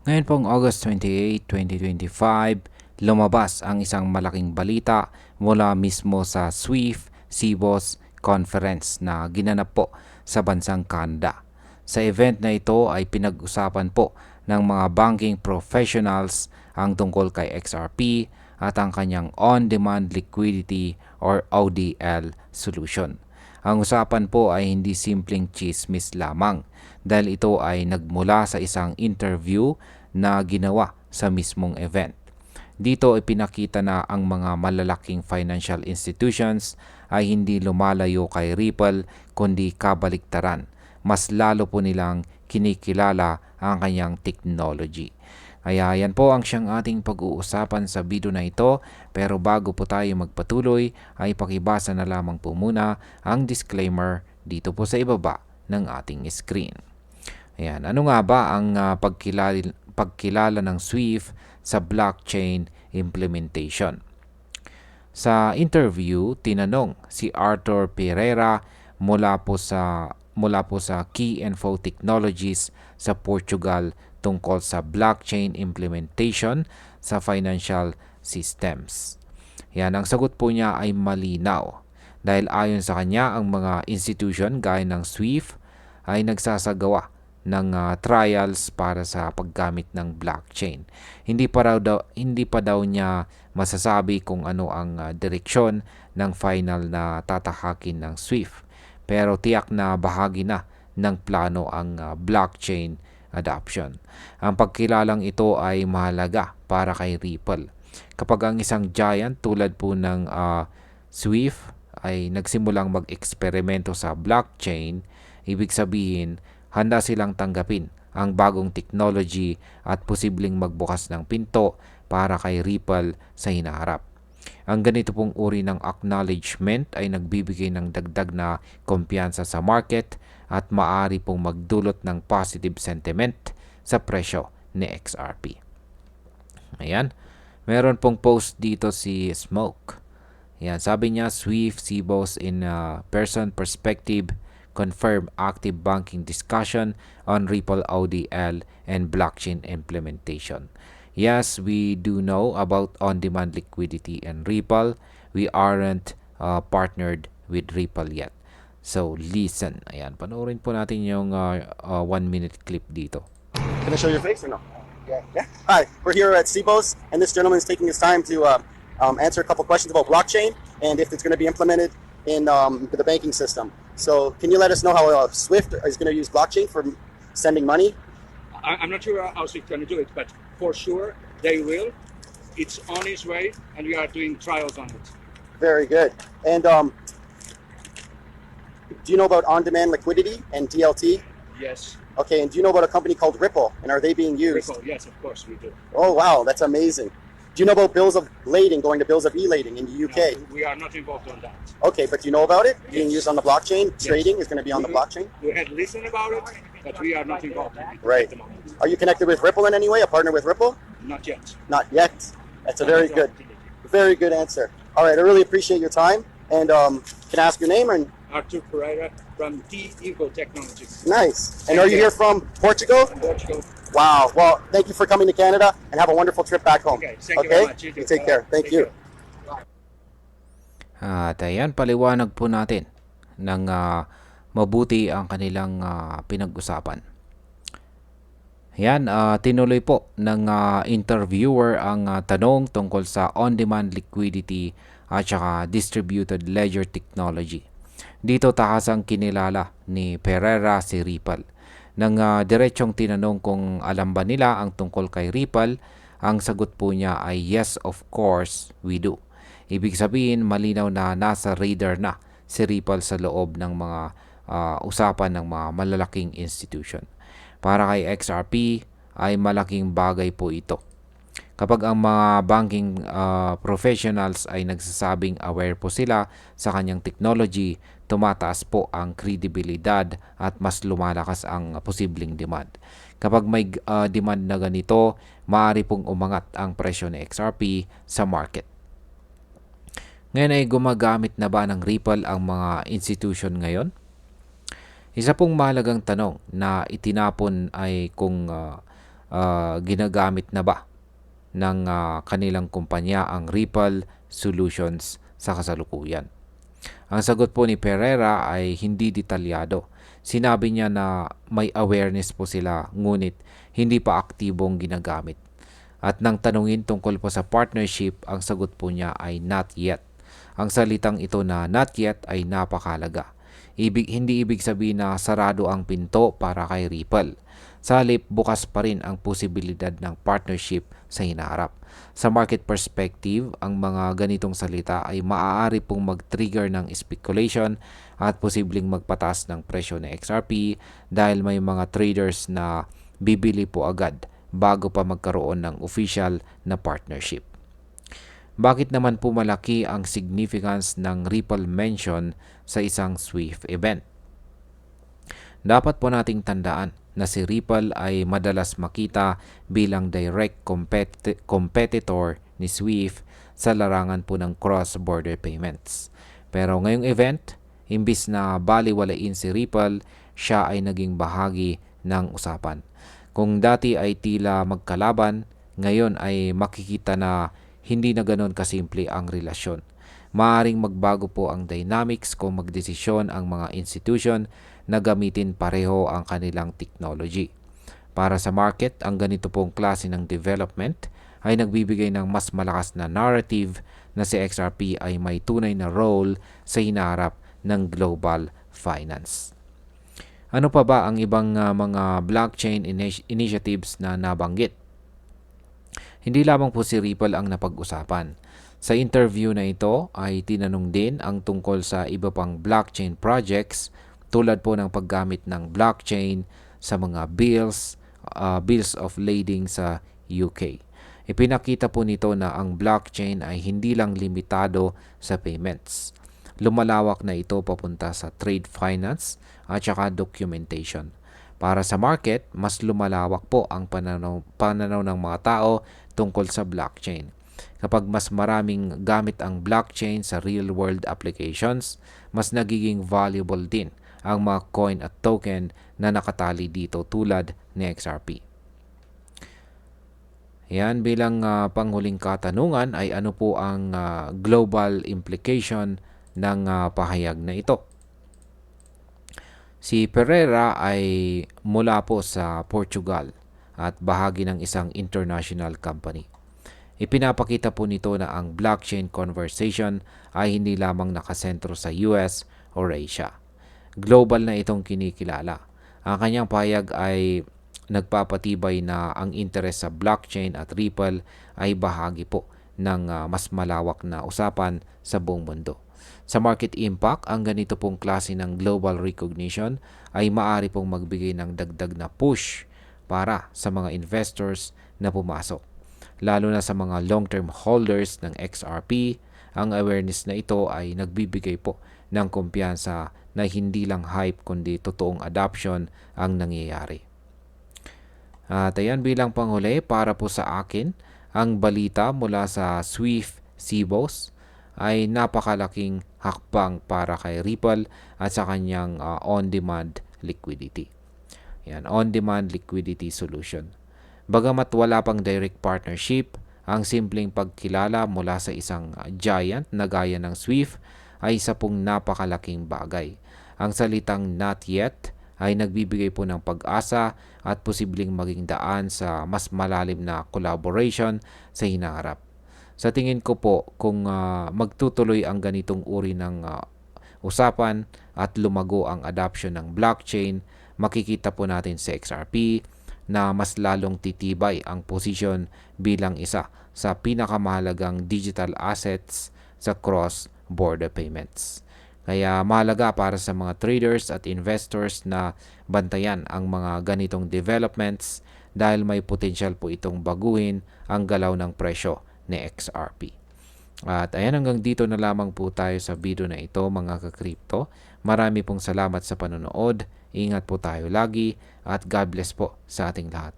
Ngayon pong August 28, 2025, lumabas ang isang malaking balita mula mismo sa SWIFT CBOS Conference na ginanap po sa bansang Canada. Sa event na ito ay pinag-usapan po ng mga banking professionals ang tungkol kay XRP at ang kanyang on-demand liquidity or ODL solution. Ang usapan po ay hindi simpleng chismis lamang dahil ito ay nagmula sa isang interview na ginawa sa mismong event. Dito ay pinakita na ang mga malalaking financial institutions ay hindi lumalayo kay Ripple kundi kabaliktaran. Mas lalo po nilang kinikilala ang kanyang technology. Kaya yan po ang siyang ating pag-uusapan sa video na ito. Pero bago po tayo magpatuloy ay pakibasa na lamang po muna ang disclaimer dito po sa ibaba ng ating screen. Ayan, ano nga ba ang pagkilala ng SWIFT sa blockchain implementation? Sa interview, tinanong si Arthur Pereira mula po sa Key Info Technologies sa Portugal tungkol sa blockchain implementation sa financial systems. Yan, ang sagot po niya ay malinaw dahil ayon sa kanya ang mga institution gaya ng SWIFT ay nagsasagawa ng trials para sa paggamit ng blockchain. Hindi pa daw niya masasabi kung ano ang direksyon ng final na tatahakin ng SWIFT. Pero tiyak na bahagi na ng plano ang blockchain adoption. Ang pagkilalang ito ay mahalaga para kay Ripple. Kapag ang isang giant tulad po ng SWIFT ay nagsimulang mag-eksperimento sa blockchain, ibig sabihin handa silang tanggapin ang bagong technology at posibleng magbukas ng pinto para kay Ripple sa hinaharap. Ang ganito pong uri ng acknowledgement ay nagbibigay ng dagdag na kumpiyansa sa market at maaari pong magdulot ng positive sentiment sa presyo ni XRP. Ayan, meron pong post dito si Smoke. Ayan, sabi niya, SWIFT CBOS in person perspective confirm active banking discussion on Ripple ODL and blockchain implementation. Yes, we do know about on-demand liquidity and Ripple. We aren't partnered with Ripple yet. So, listen. Ayan, panoorin po natin yung 1-minute clip dito. Can I show your face or no? Yeah. Hi, we're here at CBOS, and this gentleman is taking his time to answer a couple questions about blockchain and if it's going to be implemented in the banking system. So, can you let us know how Swift is going to use blockchain for sending money? I'm not sure how Swift going to do it, but for sure they will. It's on its way, and we are doing trials on it. Very good. And do you know about on-demand liquidity and DLT? Yes. Okay, and do you know about a company called Ripple, and are they being used? Ripple, yes, of course we do. Oh, wow, that's amazing. Do you know about bills of lading going to bills of e-lading in the UK? No, we are not involved on that. Okay, but you know about it? Being Yes. used on the blockchain? Yes. Trading is going to be on the blockchain? We had listened about it, but we are not involved in it Right. at the moment. Are you connected with Ripple in any way? A partner with Ripple? Not yet. Not yet. That's a very good answer. All right, I really appreciate your time. And can I ask your name? And Arthur Pereira from Key Info Technologies. nice. And are you here from Portugal? From Portugal. Wow. Well, thank you for coming to Canada, and have a wonderful trip back home. Okay, thank you very much. You take care. Thank you. At ayan, paliwanag po natin ng mabuti ang kanilang pinag-usapan. Yan, tinuloy po ng interviewer ang tanong tungkol sa on-demand liquidity at saka distributed ledger technology. Dito tahasang kinilala ni Pereira si Ripple. Nang diretsong tinanong kung alam ba nila ang tungkol kay Ripple, ang sagot po niya ay yes, of course, we do. Ibig sabihin, malinaw na nasa radar na si Ripple sa loob ng mga usapan ng mga malalaking institution. Para kay XRP ay malaking bagay po ito. Kapag ang mga banking professionals ay nagsasabing aware po sila sa kanyang technology, tumataas po ang kredibilidad at mas lumalakas ang posibleng demand. Kapag may demand na ganito, maaari pong umangat ang presyo ni XRP sa market. Ngayon ay gumagamit na ba ng Ripple ang mga institution ngayon? Isa pong mahalagang tanong na itinapon ay kung ginagamit na ba ng kanilang kumpanya ang Ripple Solutions sa kasalukuyan. Ang sagot po ni Pereira ay hindi detalyado. Sinabi niya na may awareness po sila ngunit hindi pa aktibong ginagamit. At nang tanungin tungkol po sa partnership, ang sagot po niya ay not yet. Ang salitang ito na not yet ay napakahalaga. Hindi ibig sabihin na sarado ang pinto para kay Ripple. Sa halip, bukas pa rin ang posibilidad ng partnership sa hinaharap. Sa market perspective, ang mga ganitong salita ay maaari pong mag-trigger ng speculation at posibleng magpataas ng presyo ng XRP dahil may mga traders na bibili po agad bago pa magkaroon ng official na partnership. Bakit naman po malaki ang significance ng Ripple mention sa isang SWIFT event? Dapat po nating tandaan na si Ripple ay madalas makita bilang direct competitor ni SWIFT sa larangan po ng cross-border payments. Pero ngayong event, imbis na baliwalain si Ripple, siya ay naging bahagi ng usapan. Kung dati ay tila magkalaban, ngayon ay makikita na hindi na ganoon kasimple ang relasyon. Maaring magbago po ang dynamics kung magdesisyon ang mga institution na gamitin pareho ang kanilang technology. Para sa market, ang ganito pong klase ng development ay nagbibigay ng mas malakas na narrative na si XRP ay may tunay na role sa hinaharap ng global finance. Ano pa ba ang ibang mga blockchain initiatives na nabanggit? Hindi lamang po si Ripple ang napag-usapan. Sa interview na ito ay tinanong din ang tungkol sa iba pang blockchain projects tulad po ng paggamit ng blockchain sa mga bills of lading sa UK. Ipinakita po nito na ang blockchain ay hindi lang limitado sa payments. Lumalawak na ito papunta sa trade finance at saka documentation. Para sa market, mas lumalawak po ang pananaw ng mga tao tungkol sa blockchain. Kapag mas maraming gamit ang blockchain sa real-world applications, mas nagiging valuable din ang mga coin at token na nakatali dito tulad ni XRP. Yan, bilang panghuling katanungan ay ano po ang global implication ng pahayag na ito. Si Pereira ay mula po sa Portugal at bahagi ng isang international company. Ipinapakita po nito na ang blockchain conversation ay hindi lamang nakasentro sa US or Asia. Global na itong kinikilala. Ang kanyang pahayag ay nagpapatibay na ang interes sa blockchain at Ripple ay bahagi po ng mas malawak na usapan sa buong mundo. Sa market impact, ang ganito pong klase ng global recognition ay maaari pong magbigay ng dagdag na push para sa mga investors na pumasok. Lalo na sa mga long-term holders ng XRP, ang awareness na ito ay nagbibigay po ng kumpiyansa na hindi lang hype kundi totoong adoption ang nangyayari. At ayan, bilang panghuli para po sa akin, ang balita mula sa SWIFT CBOS ay napakalaking hakbang para kay Ripple at sa kanyang on-demand liquidity. Yan, on-demand liquidity solution. Bagamat wala pang direct partnership, ang simpleng pagkilala mula sa isang giant na gaya ng SWIFT ay isa pong napakalaking bagay. Ang salitang not yet ay nagbibigay po ng pag-asa at posibleng maging daan sa mas malalim na collaboration sa hinaharap. Sa tingin ko po, kung magtutuloy ang ganitong uri ng usapan at lumago ang adoption ng blockchain, makikita po natin sa XRP na mas lalong titibay ang posisyon bilang isa sa pinakamahalagang digital assets sa cross-border payments. Kaya mahalaga para sa mga traders at investors na bantayan ang mga ganitong developments dahil may potential po itong baguhin ang galaw ng presyo ni XRP. At ayan, hanggang dito na lamang po tayo sa video na ito mga ka-crypto. Marami pong salamat sa panonood. Ingat po tayo lagi at God bless po sa ating lahat.